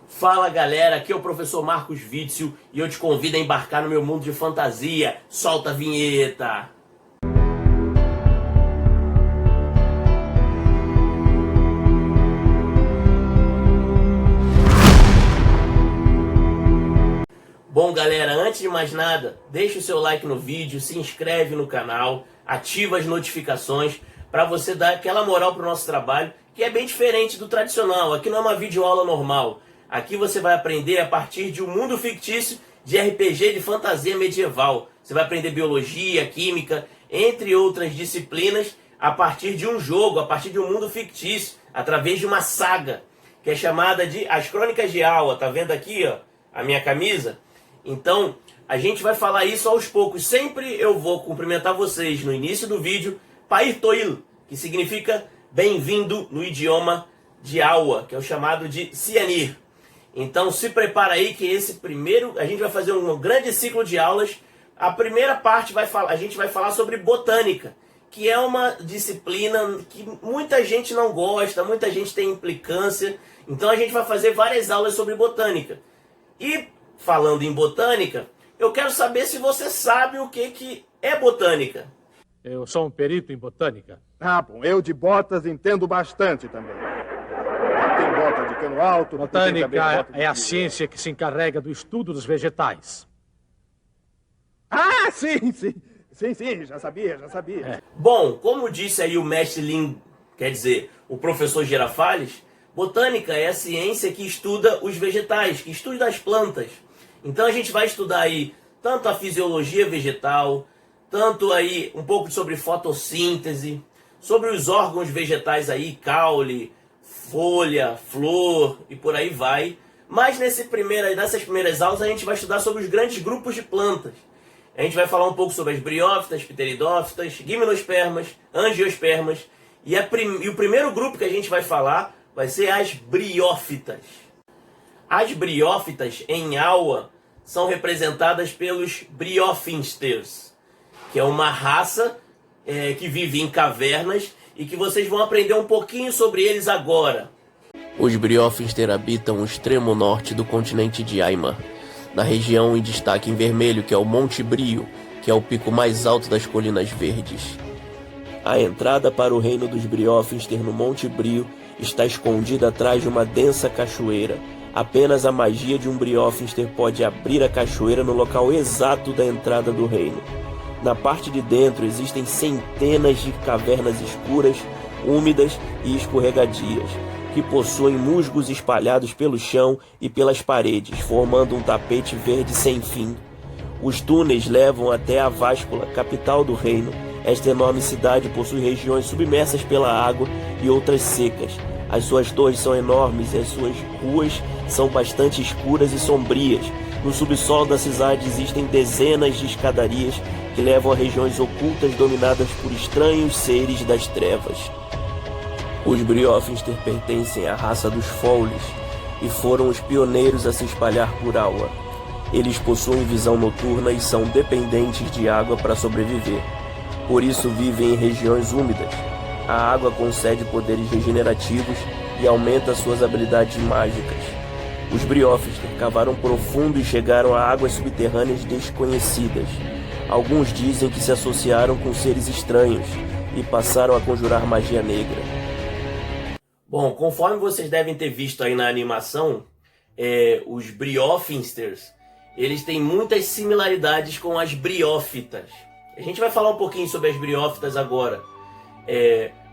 Fala galera, aqui é o professor Marcos Witzel e eu te convido a embarcar no meu mundo de fantasia. Solta a vinheta! Bom galera, antes de mais nada, deixa o seu like no vídeo, se inscreve no canal, ativa as notificações para você dar aquela moral pro nosso trabalho, que é bem diferente do tradicional. Aqui não é uma videoaula normal. Aqui você vai aprender a partir de um mundo fictício de RPG de fantasia medieval. Você vai aprender biologia, química, entre outras disciplinas, a partir de um jogo, a partir de um mundo fictício, através de uma saga, que é chamada de As Crônicas de Awa. Tá vendo aqui, ó, a minha camisa? Então, a gente vai falar isso aos poucos. Sempre eu vou cumprimentar vocês no início do vídeo, Pair Toil, que significa bem-vindo no idioma de Awa, que é o chamado de Cianir. Então se prepara aí que esse primeiro, a gente vai fazer um grande ciclo de aulas. A primeira parte a gente vai falar sobre botânica, que é uma disciplina que muita gente não gosta, muita gente tem implicância. Então a gente vai fazer várias aulas sobre botânica. E falando em botânica, eu quero saber se você sabe o que é botânica. Eu sou um perito em botânica. Ah, bom, eu de botas entendo bastante também. Tem bota de cano alto. Botânica é a ciência que se encarrega do estudo dos vegetais. Ah, sim, já sabia. Bom, como disse aí o mestre Lin, quer dizer, o professor Girafales, botânica é a ciência que estuda os vegetais, que estuda as plantas. Então a gente vai estudar aí tanto a fisiologia vegetal, tanto aí um pouco sobre fotossíntese, sobre os órgãos vegetais aí, caule, folha, flor e por aí vai. Mas nessas primeiras aulas a gente vai estudar sobre os grandes grupos de plantas. A gente vai falar um pouco sobre as briófitas, pteridófitas, gimnospermas, angiospermas. E o primeiro grupo que a gente vai falar vai ser as briófitas. As briófitas em Awa são representadas pelos briófinsters, que é uma raça que vive em cavernas e que vocês vão aprender um pouquinho sobre eles agora. Os briófinster habitam o extremo norte do continente de Aimar, na região em destaque em vermelho, que é o Monte Brio, que é o pico mais alto das Colinas Verdes. A entrada para o reino dos briófinster no Monte Brio está escondida atrás de uma densa cachoeira. Apenas a magia de um briófinster pode abrir a cachoeira no local exato da entrada do reino. Na parte de dentro existem centenas de cavernas escuras, úmidas e escorregadias, que possuem musgos espalhados pelo chão e pelas paredes, formando um tapete verde sem fim. Os túneis levam até a Váscula, capital do reino. Esta enorme cidade possui regiões submersas pela água e outras secas. As suas torres são enormes e as suas ruas são bastante escuras e sombrias. No subsolo da cidade existem dezenas de escadarias que levam a regiões ocultas dominadas por estranhos seres das trevas. Os briófinster pertencem à raça dos Foules e foram os pioneiros a se espalhar por Awa. Eles possuem visão noturna e são dependentes de água para sobreviver. Por isso vivem em regiões úmidas. A água concede poderes regenerativos e aumenta suas habilidades mágicas. Os briófinster cavaram profundo e chegaram a águas subterrâneas desconhecidas. Alguns dizem que se associaram com seres estranhos e passaram a conjurar magia negra. Bom, conforme vocês devem ter visto aí na animação, os briófinsters, eles têm muitas similaridades com as briófitas. A gente vai falar um pouquinho sobre as briófitas agora.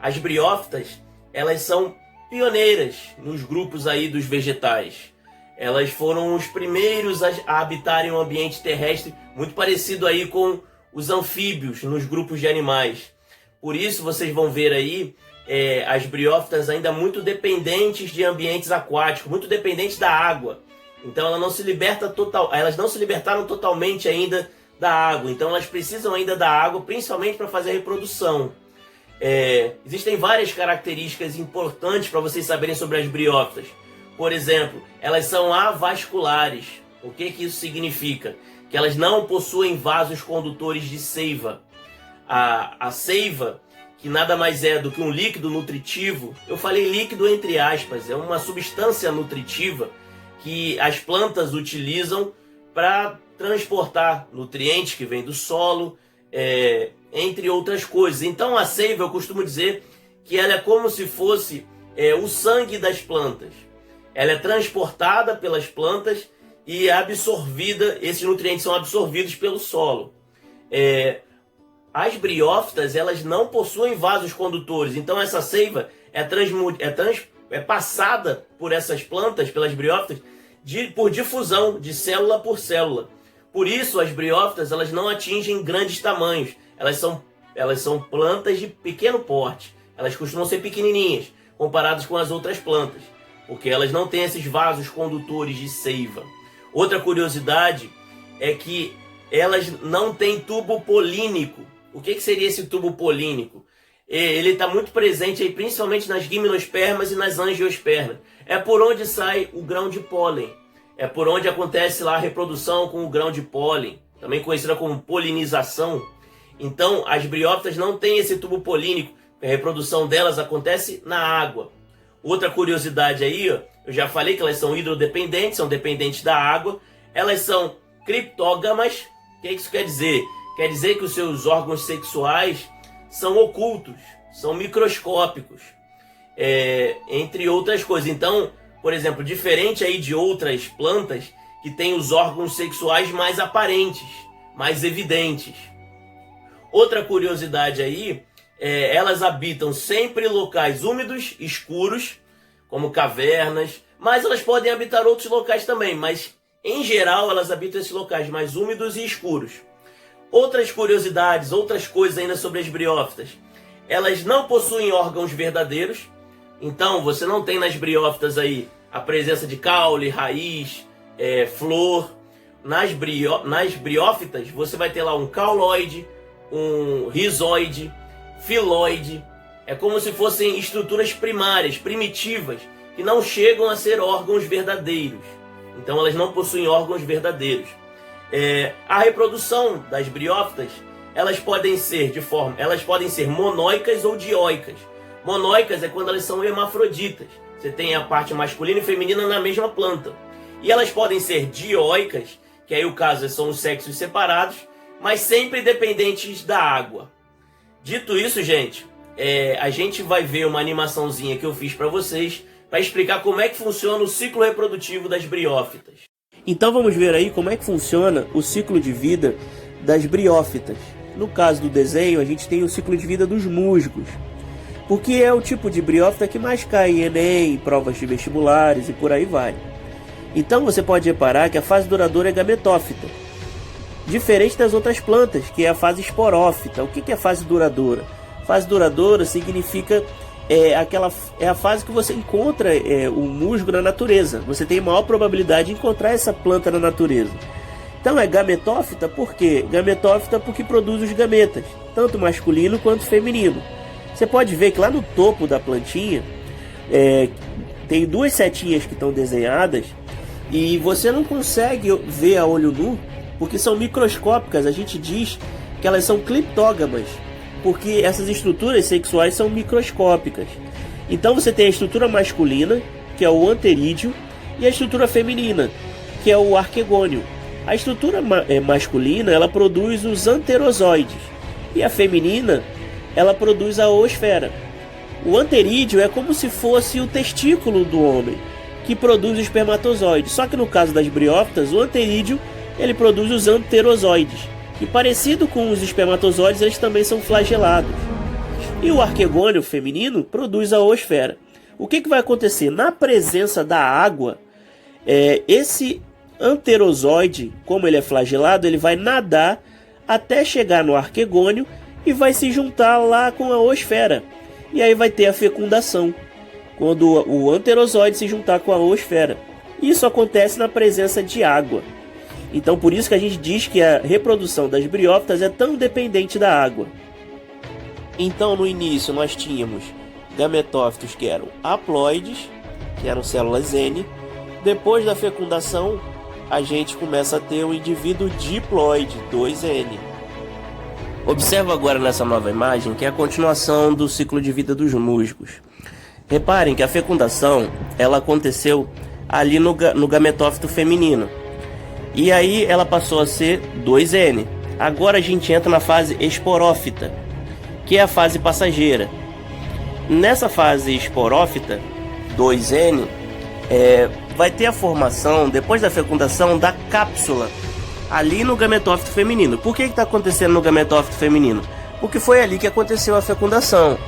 As briófitas, elas são pioneiras nos grupos aí dos vegetais. Elas foram os primeiros a habitarem um ambiente terrestre muito parecido aí com os anfíbios nos grupos de animais. Por isso vocês vão ver aí as briófitas ainda muito dependentes de ambientes aquáticos, muito dependentes da água. Então elas não se libertaram totalmente ainda da água. Então elas precisam ainda da água, principalmente para fazer a reprodução. Existem várias características importantes para vocês saberem sobre as briófitas. Por exemplo, elas são avasculares. O que isso significa? Que elas não possuem vasos condutores de seiva. A seiva, que nada mais é do que um líquido nutritivo, eu falei líquido entre aspas, é uma substância nutritiva que as plantas utilizam para transportar nutrientes que vêm do solo, entre outras coisas. Então a seiva, eu costumo dizer que ela é como se fosse o sangue das plantas. Ela é transportada pelas plantas e é absorvida, esses nutrientes são absorvidos pelo solo. As briófitas, elas não possuem vasos condutores, então essa seiva é passada por essas plantas, pelas briófitas, por difusão, de célula por célula. Por isso, as briófitas, elas não atingem grandes tamanhos, elas são plantas de pequeno porte, elas costumam ser pequenininhas, comparadas com as outras plantas, porque elas não têm esses vasos condutores de seiva. Outra curiosidade é que elas não têm tubo polínico. O que seria esse tubo polínico? Ele está muito presente aí, principalmente nas gimnospermas e nas angiospermas. É por onde sai o grão de pólen. É por onde acontece lá a reprodução com o grão de pólen, também conhecida como polinização. Então, as briófitas não têm esse tubo polínico. A reprodução delas acontece na água. Outra curiosidade aí, ó, eu já falei que elas são hidrodependentes, são dependentes da água. Elas são criptógamas. O que isso quer dizer? Quer dizer que os seus órgãos sexuais são ocultos, são microscópicos, entre outras coisas. Então, por exemplo, diferente aí de outras plantas que têm os órgãos sexuais mais aparentes, mais evidentes. Outra curiosidade aí, elas habitam sempre locais úmidos, escuros, como cavernas, mas elas podem habitar outros locais também, mas em geral elas habitam esses locais mais úmidos e escuros. Outras curiosidades, outras coisas ainda sobre as briófitas. Elas não possuem órgãos verdadeiros, então você não tem nas briófitas aí a presença de caule, raiz, flor. Nas briófitas você vai ter lá um cauloide, um rizoide, filoide. É como se fossem estruturas primárias, primitivas, que não chegam a ser órgãos verdadeiros. Então elas não possuem órgãos verdadeiros. A reprodução das briófitas, elas podem ser monóicas ou dioicas. Monóicas é quando elas são hermafroditas. Você tem a parte masculina e feminina na mesma planta. E elas podem ser dioicas, que aí o caso são os sexos separados, mas sempre dependentes da água. Dito isso, gente, a gente vai ver uma animaçãozinha que eu fiz para vocês para explicar como é que funciona o ciclo reprodutivo das briófitas. Então vamos ver aí como é que funciona o ciclo de vida das briófitas. No caso do desenho, a gente tem o ciclo de vida dos musgos, porque é o tipo de briófita que mais cai em Enem, em provas de vestibulares e por aí vai. Então você pode reparar que a fase duradoura é gametófita, diferente das outras plantas, que é a fase esporófita. O que é a fase duradoura? Fase duradoura significa a fase que você encontra o musgo na natureza. Você tem maior probabilidade de encontrar essa planta na natureza. Então é gametófita por quê? Gametófita porque produz os gametas, tanto masculino quanto feminino. Você pode ver que lá no topo da plantinha tem duas setinhas que estão desenhadas e você não consegue ver a olho nu porque são microscópicas. A gente diz que elas são cliptógamas, porque essas estruturas sexuais são microscópicas. Então você tem a estrutura masculina, que é o anterídeo, e a estrutura feminina, que é o arquegônio. A estrutura masculina, ela produz os anterozoides, e a feminina, ela produz a oosfera. O anterídeo é como se fosse o testículo do homem, que produz os espermatozoides. Só que no caso das briófitas, o anterídeo, ele produz os anterozoides. E parecido com os espermatozoides, eles também são flagelados. E o arquegônio feminino produz a oosfera. O que vai acontecer? Na presença da água, esse anterozoide, como ele é flagelado, ele vai nadar até chegar no arquegônio e vai se juntar lá com a oosfera. E aí vai ter a fecundação, quando o anterozoide se juntar com a oosfera. Isso acontece na presença de água. Então por isso que a gente diz que a reprodução das briófitas é tão dependente da água. Então no início nós tínhamos gametófitos que eram haploides, que eram células N. Depois da fecundação a gente começa a ter um indivíduo diploide, 2N. Observa agora nessa nova imagem que é a continuação do ciclo de vida dos musgos. Reparem que a fecundação ela aconteceu ali no gametófito feminino. E aí ela passou a ser 2N. Agora a gente entra na fase esporófita, que é a fase passageira. Nessa fase esporófita, 2N, vai ter a formação, depois da fecundação, da cápsula ali no gametófito feminino. Por que está acontecendo no gametófito feminino? Porque foi ali que aconteceu a fecundação.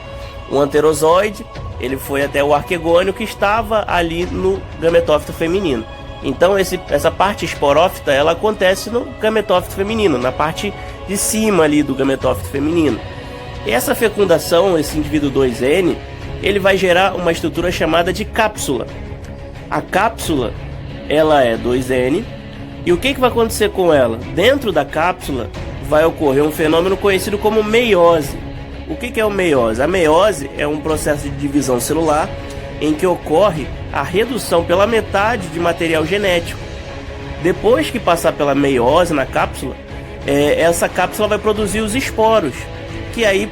O anterozoide, ele foi até o arquegônio que estava ali no gametófito feminino. Então essa parte esporófita, ela acontece no gametófito feminino, na parte de cima ali do gametófito feminino. Essa fecundação, esse indivíduo 2N, ele vai gerar uma estrutura chamada de cápsula. A cápsula, ela é 2N, e o que vai acontecer com ela? Dentro da cápsula vai ocorrer um fenômeno conhecido como meiose. O que é o meiose? A meiose é um processo de divisão celular em que ocorre a redução pela metade de material genético. Depois que passar pela meiose na cápsula, essa cápsula vai produzir os esporos, que aí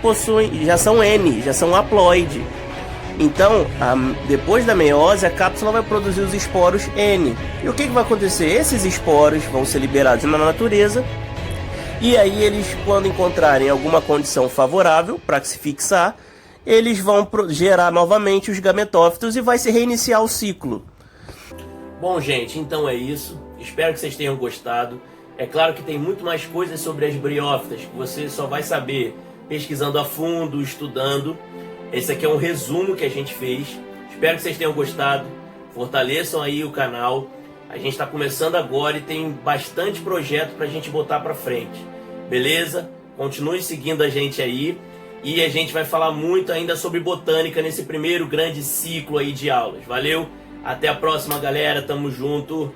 já são N, já são haploide. Então, depois da meiose, a cápsula vai produzir os esporos N. E o que vai acontecer? Esses esporos vão ser liberados na natureza, e aí eles, quando encontrarem alguma condição favorável para se fixar, eles vão gerar novamente os gametófitos e vai se reiniciar o ciclo. Bom, gente, então é isso. Espero que vocês tenham gostado. É claro que tem muito mais coisas sobre as briófitas que você só vai saber pesquisando a fundo, estudando. Esse aqui é um resumo que a gente fez. Espero que vocês tenham gostado. Fortaleçam aí o canal. A gente está começando agora e tem bastante projeto para a gente botar para frente. Beleza? Continue seguindo a gente aí. E a gente vai falar muito ainda sobre botânica nesse primeiro grande ciclo aí de aulas. Valeu? Até a próxima, galera. Tamo junto.